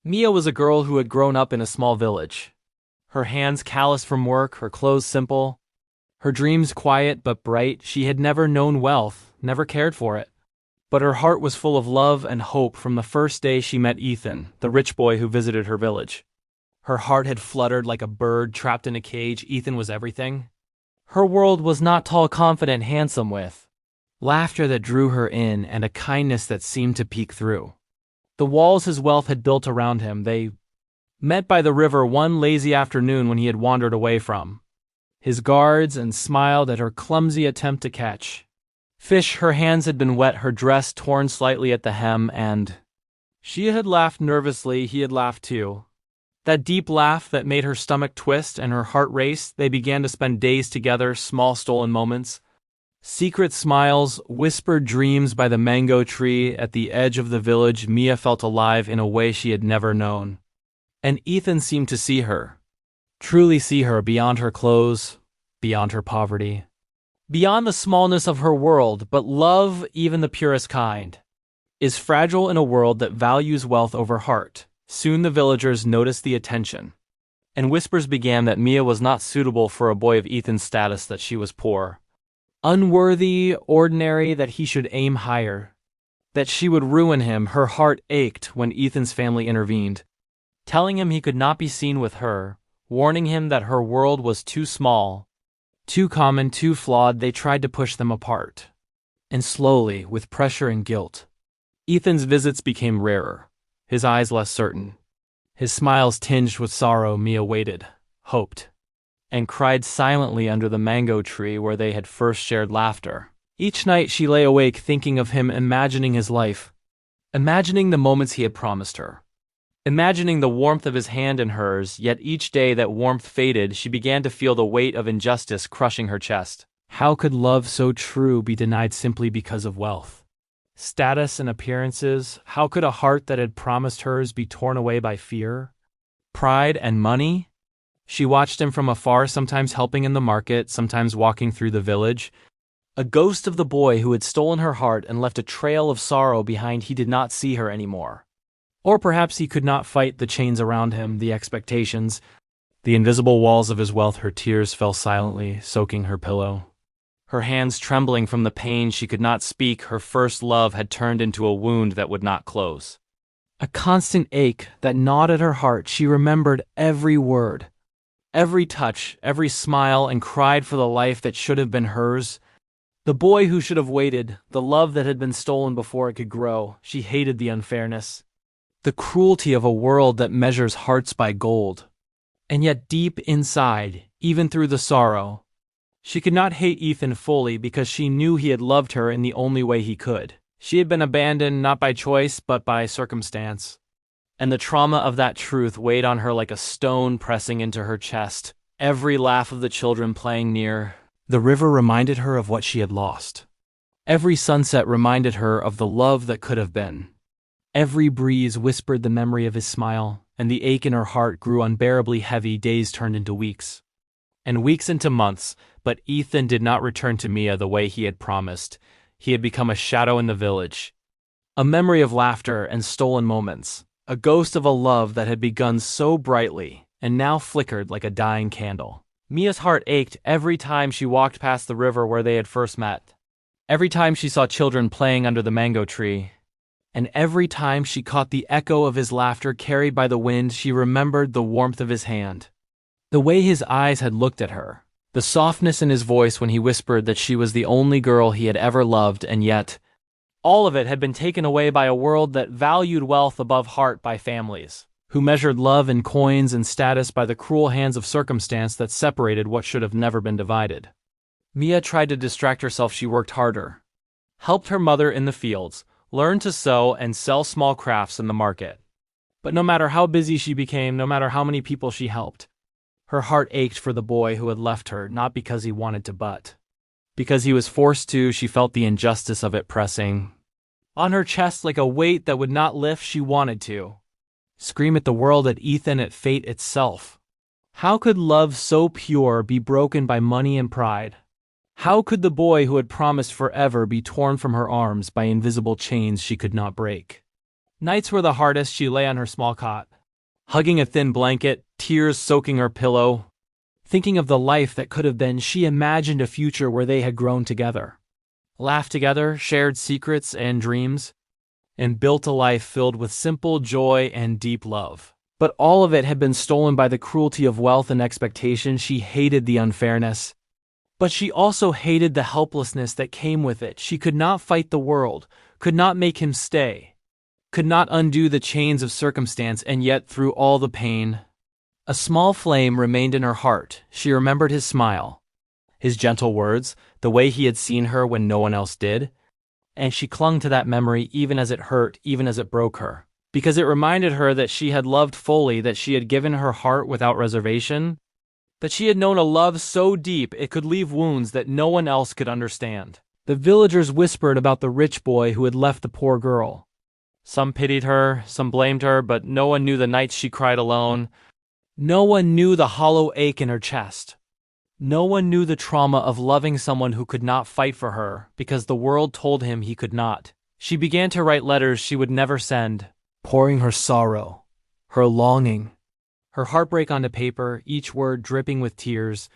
Mia was a girl who had grown up in a small village. Her hands calloused from work, her clothes simple, her dreams quiet but bright. She had never known wealth, never cared for it. But her heart was full of love and hope from the first day she met Ethan, the rich boy who visited her village. Her heart had fluttered like a bird trapped in a cage. Ethan was everything. Her world was not tall, confident, handsome with laughter that drew her in and a kindness that seemed to peek through the walls his wealth had built around him. They met by the river one lazy afternoon when he had wandered away from his guards and smiled at her clumsy attempt to catch fish. Her hands had been wet, her dress torn slightly at the hem, and she had laughed nervously. He had laughed too. That deep laugh that made her stomach twist and her heart race. They began to spend days together, small stolen moments, secret smiles, whispered dreams by the mango tree at the edge of the village. Mia felt alive in a way she had never known. And Ethan seemed to see her, truly see her, beyond her clothes, beyond her poverty, beyond the smallness of her world. But love, even the purest kind, is fragile in a world that values wealth over heart. Soon the villagers noticed the attention, and whispers began that Mia was not suitable for a boy of Ethan's status, that she was poor, unworthy, ordinary, that he should aim higher, that she would ruin him. Her heart ached when Ethan's family intervened, telling him he could not be seen with her, warning him that her world was too small, too common, too flawed. They tried to push them apart. And slowly, with pressure and guilt, Ethan's visits became rarer, his eyes less certain, his smiles tinged with sorrow. Mia waited, hoped, and cried silently under the mango tree where they had first shared laughter. Each night she lay awake thinking of him, imagining his life, imagining the moments he had promised her, imagining the warmth of his hand in hers. Yet each day that warmth faded, she began to feel the weight of injustice crushing her chest. How could love so true be denied simply because of wealth, status, and appearances? How could a heart that had promised hers be torn away by fear, pride, and money? She watched him from afar, sometimes helping in the market, sometimes walking through the village, a ghost of the boy who had stolen her heart and left a trail of sorrow behind. He did not see her anymore. Or perhaps he could not fight the chains around him, the expectations, the invisible walls of his wealth. Her tears fell silently, soaking her pillow, her hands trembling from the pain. She could not speak. Her first love had turned into a wound that would not close, a constant ache that gnawed at her heart. She remembered every word, every touch, every smile, and cried for the life that should have been hers, the boy who should have waited, the love that had been stolen before it could grow. She hated the unfairness, the cruelty of a world that measures hearts by gold. And yet deep inside, even through the sorrow, she could not hate Ethan fully, because she knew he had loved her in the only way he could. She had been abandoned not by choice but by circumstance, and the trauma of that truth weighed on her like a stone pressing into her chest. Every laugh of the children playing near the river reminded her of what she had lost. Every sunset reminded her of the love that could have been. Every breeze whispered the memory of his smile, and the ache in her heart grew unbearably heavy. Days turned into weeks, and weeks into months, but Ethan did not return to Mia the way he had promised. He had become a shadow in the village, a memory of laughter and stolen moments, a ghost of a love that had begun so brightly and now flickered like a dying candle. Mia's heart ached every time she walked past the river where they had first met, every time she saw children playing under the mango tree, and every time she caught the echo of his laughter carried by the wind. She remembered the warmth of his hand, the way his eyes had looked at her, the softness in his voice when he whispered that she was the only girl he had ever loved. And yet, all of it had been taken away by a world that valued wealth above heart, by families who measured love in coins and status, by the cruel hands of circumstance that separated what should have never been divided. Mia tried to distract herself. She worked harder, helped her mother in the fields, learned to sew and sell small crafts in the market. But no matter how busy she became, no matter how many people she helped, her heart ached for the boy who had left her, not because he wanted to, but because he was forced to. She felt the injustice of it pressing on her chest like a weight that would not lift. She wanted to scream at the world, at Ethan, at fate itself. How could love so pure be broken by money and pride? How could the boy who had promised forever be torn from her arms by invisible chains she could not break? Nights were the hardest. She lay on her small cot, hugging a thin blanket, tears soaking her pillow. Thinking of the life that could have been, she imagined a future where they had grown together, laughed together, shared secrets and dreams, and built a life filled with simple joy and deep love. But all of it had been stolen by the cruelty of wealth and expectation. She hated the unfairness, but she also hated the helplessness that came with it. She could not fight the world, could not make him stay, could not undo the chains of circumstance, and yet through all the pain, a small flame remained in her heart. She remembered his smile, his gentle words, the way he had seen her when no one else did, and she clung to that memory even as it hurt, even as it broke her, because it reminded her that she had loved fully, that she had given her heart without reservation, that she had known a love so deep it could leave wounds that no one else could understand. The villagers whispered about the rich boy who had left the poor girl. Some pitied her, some blamed her, but no one knew the nights she cried alone. No one knew the hollow ache in her chest. No one knew the trauma of loving someone who could not fight for her because the world told him he could not. She began to write letters she would never send, pouring her sorrow, her longing, her heartbreak onto paper, each word dripping with tears,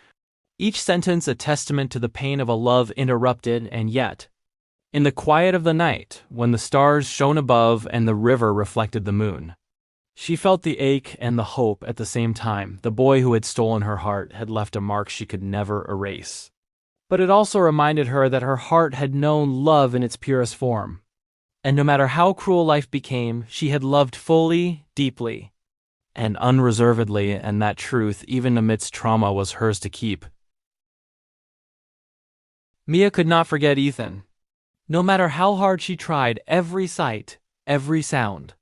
each sentence a testament to the pain of a love interrupted. And yet, in the quiet of the night, when the stars shone above and the river reflected the moon, she felt the ache and the hope at the same time. The boy who had stolen her heart had left a mark she could never erase. But it also reminded her that her heart had known love in its purest form. And no matter how cruel life became, she had loved fully, deeply, and unreservedly, and that truth, even amidst trauma, was hers to keep. Mia could not forget Ethan. No matter how hard she tried, every sight, every sound,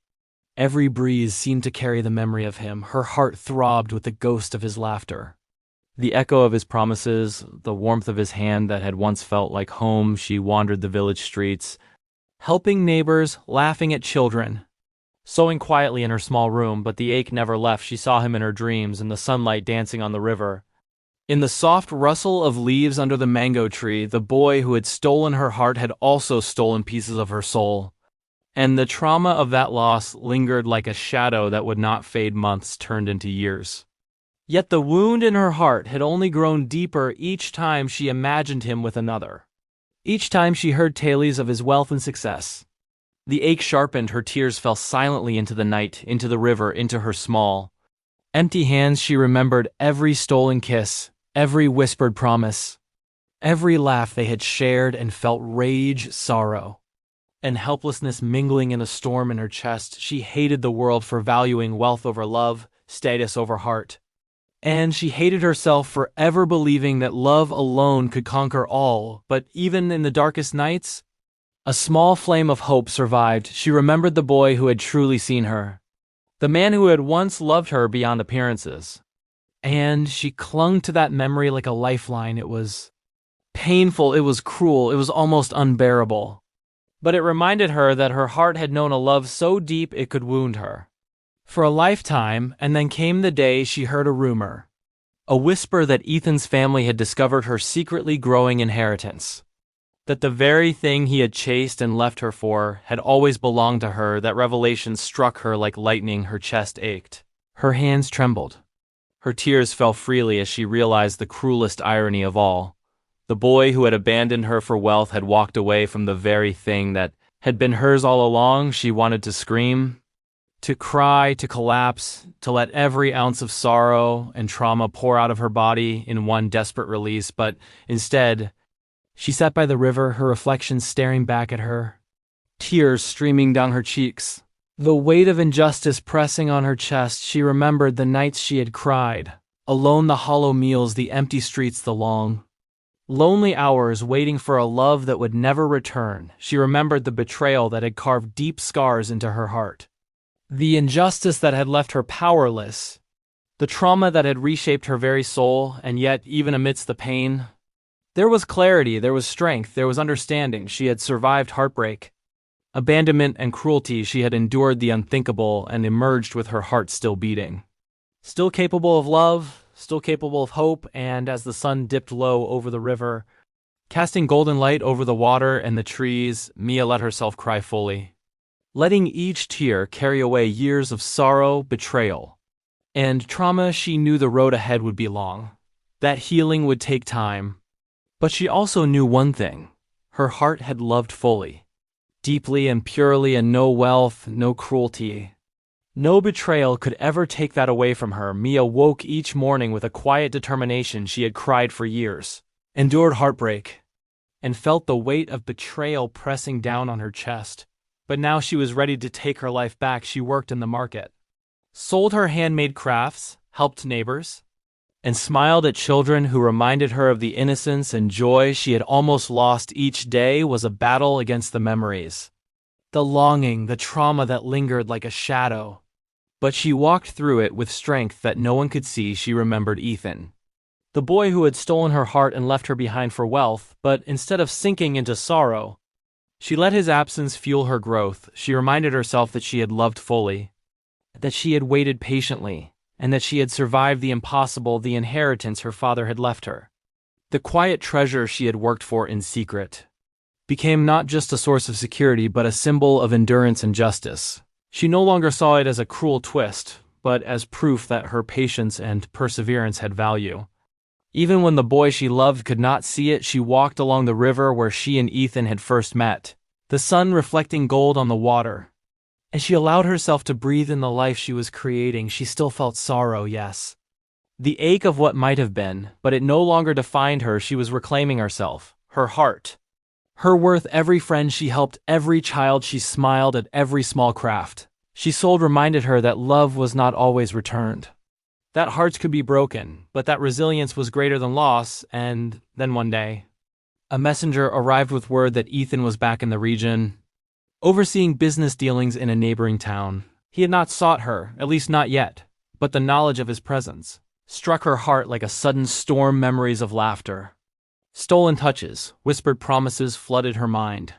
every breeze seemed to carry the memory of him. Her heart throbbed with the ghost of his laughter, the echo of his promises, the warmth of his hand that had once felt like home. She wandered the village streets, helping neighbors, laughing at children, sewing quietly in her small room, but the ache never left. She saw him in her dreams, in the sunlight dancing on the river, in the soft rustle of leaves under the mango tree. The boy who had stolen her heart had also stolen pieces of her soul, and the trauma of that loss lingered like a shadow that would not fade. Months turned into years. Yet the wound in her heart had only grown deeper each time she imagined him with another. Each time she heard tales of his wealth and success. The ache sharpened, her tears fell silently into the night, into the river, into her small, empty hands. She remembered every stolen kiss, every whispered promise, every laugh they had shared, and felt rage, sorrow, and helplessness mingling in a storm in her chest. She hated the world for valuing wealth over love, status over heart. And she hated herself for ever believing that love alone could conquer all. But even in the darkest nights, a small flame of hope survived. She remembered the boy who had truly seen her, the man who had once loved her beyond appearances. And she clung to that memory like a lifeline. It was painful, it was cruel, it was almost unbearable. But it reminded her that her heart had known a love so deep it could wound her for a lifetime. And then came the day she heard a rumor, a whisper that Ethan's family had discovered her secretly growing inheritance, that the very thing he had chased and left her for had always belonged to her. That revelation struck her like lightning. Her chest ached, her hands trembled, her tears fell freely as she realized the cruelest irony of all. The boy who had abandoned her for wealth had walked away from the very thing that had been hers all along. She wanted to scream, to cry, to collapse, to let every ounce of sorrow and trauma pour out of her body in one desperate release. But instead, she sat by the river, her reflection staring back at her, tears streaming down her cheeks, the weight of injustice pressing on her chest. She remembered the nights she had cried, alone, the hollow meals, the empty streets, the long, lonely hours waiting for a love that would never return. She remembered the betrayal that had carved deep scars into her heart, the injustice that had left her powerless, the trauma that had reshaped her very soul. And yet, even amidst the pain, there was clarity, there was strength, there was understanding. She had survived heartbreak, abandonment, and cruelty. She had endured the unthinkable and emerged with her heart still beating, still capable of love, still capable of hope. And as the sun dipped low over the river, casting golden light over the water and the trees, Mia let herself cry fully. letting each tear carry away years of sorrow, betrayal, and trauma. She knew the road ahead would be long, that healing would take time. But she also knew one thing: her heart had loved fully, deeply and purely, and no wealth, no cruelty, no betrayal could ever take that away from her. Mia woke each morning with a quiet determination. She had cried for years, endured heartbreak, and felt the weight of betrayal pressing down on her chest. But now she was ready to take her life back. She worked in the market, sold her handmade crafts, helped neighbors, and smiled at children who reminded her of the innocence and joy she had almost lost. Each day was a battle against the memories, the longing, the trauma that lingered like a shadow. But she walked through it with strength that no one could see. She remembered Ethan, the boy who had stolen her heart and left her behind for wealth. But instead of sinking into sorrow, she let his absence fuel her growth. She reminded herself that she had loved fully, that she had waited patiently, and that she had survived the impossible, the inheritance her father had left her. The quiet treasure she had worked for in secret became not just a source of security, but a symbol of endurance and justice. She no longer saw it as a cruel twist, but as proof that her patience and perseverance had value. Even when the boy she loved could not see it, she walked along the river where she and Ethan had first met, the sun reflecting gold on the water. As she allowed herself to breathe in the life she was creating, she still felt sorrow, yes, the ache of what might have been, but it no longer defined her. She was reclaiming herself, her heart, her worth. Every friend she helped, every child she smiled at, every small craft she sold reminded her that love was not always returned, that hearts could be broken, but that resilience was greater than loss. And then one day, a messenger arrived with word that Ethan was back in the region, overseeing business dealings in a neighboring town. He had not sought her, at least not yet, but the knowledge of his presence struck her heart like a sudden storm. Memories of laughter, stolen touches, whispered promises flooded her mind.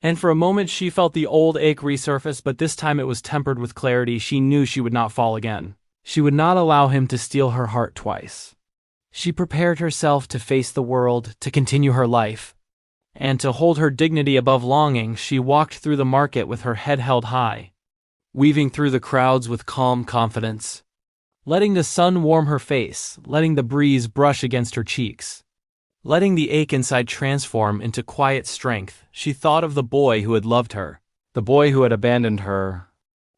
And for a moment she felt the old ache resurface, but this time it was tempered with clarity. She knew she would not fall again. She would not allow him to steal her heart twice. She prepared herself to face the world, to continue her life, and to hold her dignity above longing. She walked through the market with her head held high, weaving through the crowds with calm confidence, letting the sun warm her face, letting the breeze brush against her cheeks, letting the ache inside transform into quiet strength. She thought of the boy who had loved her, the boy who had abandoned her,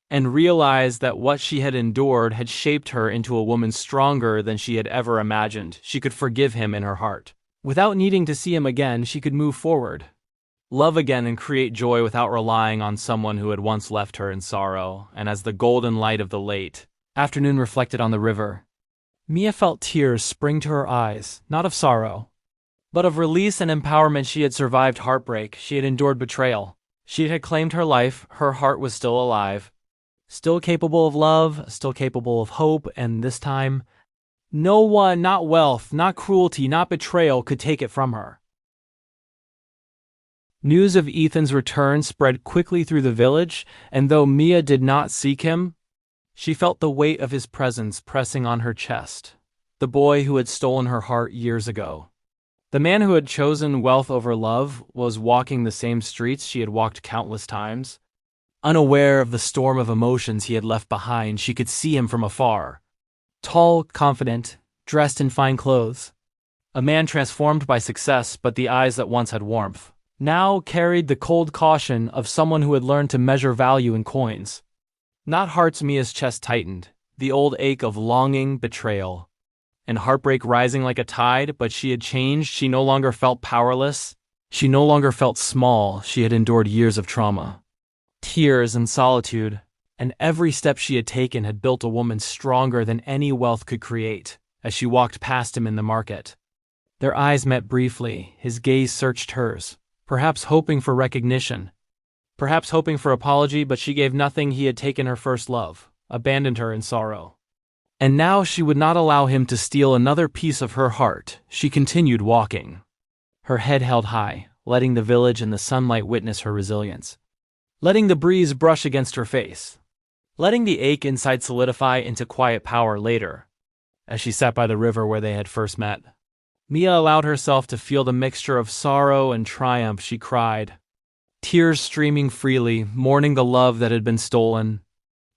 and realized that what she had endured had shaped her into a woman stronger than she had ever imagined. She could forgive him in her heart. Without needing to see him again, she could move forward, love again, and create joy without relying on someone who had once left her in sorrow. And as the golden light of the late afternoon reflected on the river, Mia felt tears spring to her eyes, not of sorrow, but of release and empowerment. She had survived heartbreak. She had endured betrayal. She had claimed her life. Her heart was still alive, still capable of love, still capable of hope. And this time, no one, not wealth, not cruelty, not betrayal, could take it from her. News of Ethan's return spread quickly through the village, and though Mia did not seek him, she felt the weight of his presence pressing on her chest. The boy who had stolen her heart years ago, the man who had chosen wealth over love, was walking the same streets she had walked countless times. Unaware of the storm of emotions he had left behind, she could see him from afar. Tall, confident, dressed in fine clothes. A man transformed by success, but the eyes that once had warmth now carried the cold caution of someone who had learned to measure value in coins, not hearts. Mia's chest tightened, the old ache of longing, betrayal, and heartbreak rising like a tide. But she had changed. She no longer felt powerless. She no longer felt small. She had endured years of trauma, tears, and solitude, and every step she had taken had built a woman stronger than any wealth could create. As she walked past him in the market, their eyes met briefly. His gaze searched hers, perhaps hoping for recognition, perhaps hoping for apology, but she gave nothing. He had taken her first love, abandoned her in sorrow, and now she would not allow him to steal another piece of her heart. She continued walking, her head held high, letting the village and the sunlight witness her resilience, letting the breeze brush against her face, letting the ache inside solidify into quiet power. Later, as she sat by the river where they had first met, Mia allowed herself to feel the mixture of sorrow and triumph. She cried, tears streaming freely, mourning the love that had been stolen,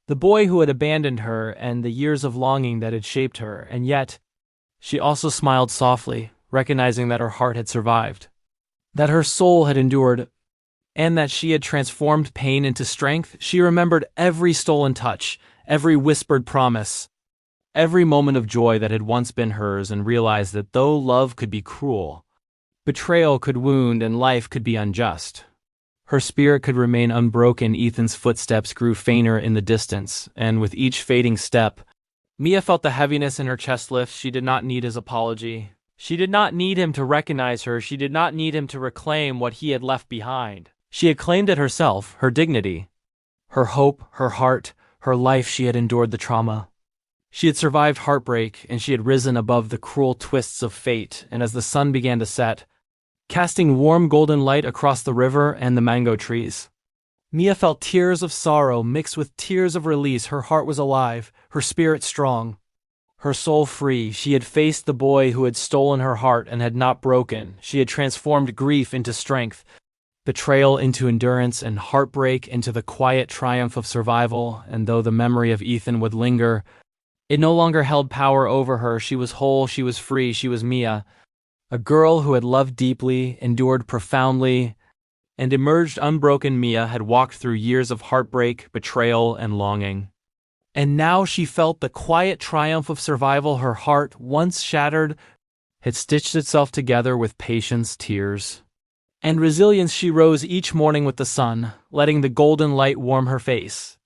the boy who had abandoned her and the years of longing that had shaped her, and yet she also smiled softly, recognizing that her heart had survived, that her soul had endured, and that she had transformed pain into strength. She remembered every stolen touch, every whispered promise, every moment of joy that had once been hers, and realized that though love could be cruel, betrayal could wound, and life could be unjust, her spirit could remain unbroken. Ethan's footsteps grew fainter in the distance, and with each fading step, Mia felt the heaviness in her chest lift. She did not need his apology. She did not need him to recognize her. She did not need him to reclaim what he had left behind. She had claimed it herself, her dignity, her hope, her heart, her life. She had endured the trauma. She had survived heartbreak, and she had risen above the cruel twists of fate. And as the sun began to set, casting warm golden light across the river and the mango trees, Mia felt tears of sorrow mixed with tears of release. Her heart was alive, her spirit strong, her soul free. She had faced the boy who had stolen her heart and had not broken. She had transformed grief into strength, betrayal into endurance, and heartbreak into the quiet triumph of survival. And though the memory of Ethan would linger, it no longer held power over her. She was whole, she was free, she was Mia, a girl who had loved deeply, endured profoundly, and emerged unbroken. Mia had walked through years of heartbreak, betrayal, and longing. And now she felt the quiet triumph of survival. Her heart, once shattered, had stitched itself together with patience, tears, and resilience. She rose each morning with the sun, letting the golden light warm her face,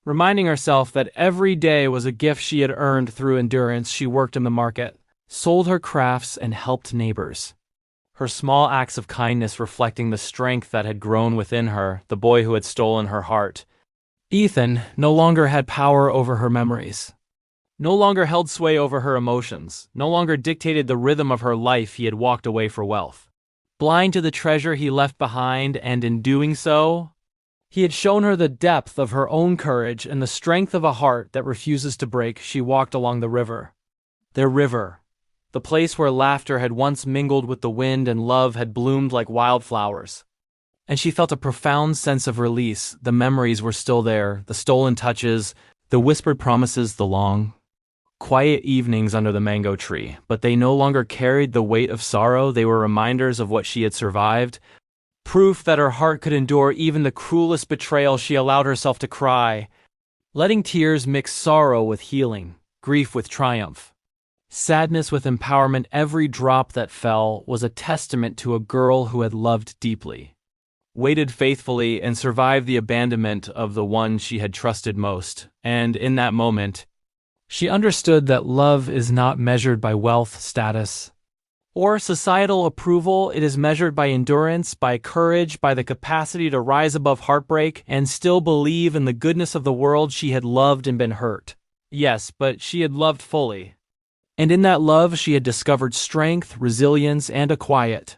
reminding herself that every day was a gift she had earned through endurance. She worked in the market, sold her crafts, and helped neighbors, her small acts of kindness reflecting the strength that had grown within her. The boy who had stolen her heart, Ethan, no longer had power over her memories, no longer held sway over her emotions, no longer dictated the rhythm of her life. He had walked away for wealth, blind to the treasure he left behind, and in doing so, he had shown her the depth of her own courage and the strength of a heart that refuses to break. She walked along the river, their river, the place where laughter had once mingled with the wind and love had bloomed like wildflowers. And she felt a profound sense of release. The memories were still there, the stolen touches, the whispered promises, the long, quiet evenings under the mango tree, but they no longer carried the weight of sorrow. They were reminders of what she had survived, proof that her heart could endure even the cruelest betrayal. She allowed herself to cry, letting tears mix sorrow with healing, grief with triumph, sadness with empowerment. Every drop that fell was a testament to a girl who had loved deeply, waited faithfully, and survived the abandonment of the one she had trusted most. And in that moment, she understood that love is not measured by wealth, status, or societal approval. It is measured by endurance, by courage, by the capacity to rise above heartbreak and still believe in the goodness of the world. She had loved and been hurt. Yes, but she had loved fully. And in that love, she had discovered strength, resilience, and a quiet,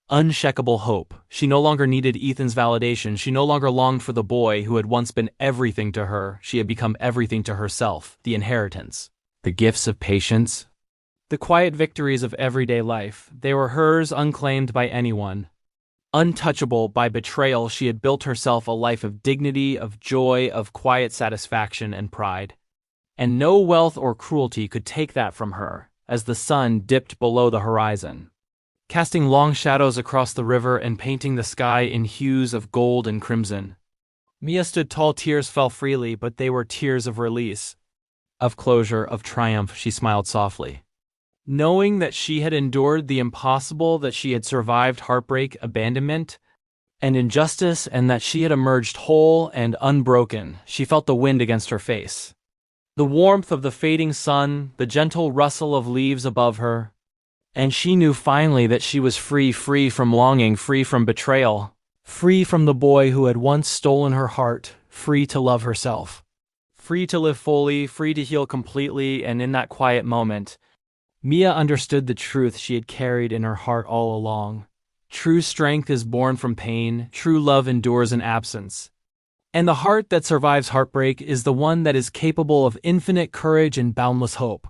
unshakable hope. She no longer needed Ethan's validation. She no longer longed for the boy who had once been everything to her. She had become everything to herself, the inheritance, the gifts of patience, the quiet victories of everyday life. They were hers, unclaimed by anyone, untouchable by betrayal. She had built herself a life of dignity, of joy, of quiet satisfaction and pride. And no wealth or cruelty could take that from her. As the sun dipped below the horizon, casting long shadows across the river and painting the sky in hues of gold and crimson, Mia stood tall. Tears fell freely, but they were tears of release, of closure, of triumph. She smiled softly, knowing that she had endured the impossible, that she had survived heartbreak, abandonment, and injustice, and that she had emerged whole and unbroken. She felt the wind against her face, the warmth of the fading sun, the gentle rustle of leaves above her, and she knew finally that she was free, free from longing, free from betrayal, free from the boy who had once stolen her heart, free to love herself, free to live fully, free to heal completely. And in that quiet moment, Mia understood the truth she had carried in her heart all along. True strength is born from pain, true love endures in absence, and the heart that survives heartbreak is the one that is capable of infinite courage and boundless hope.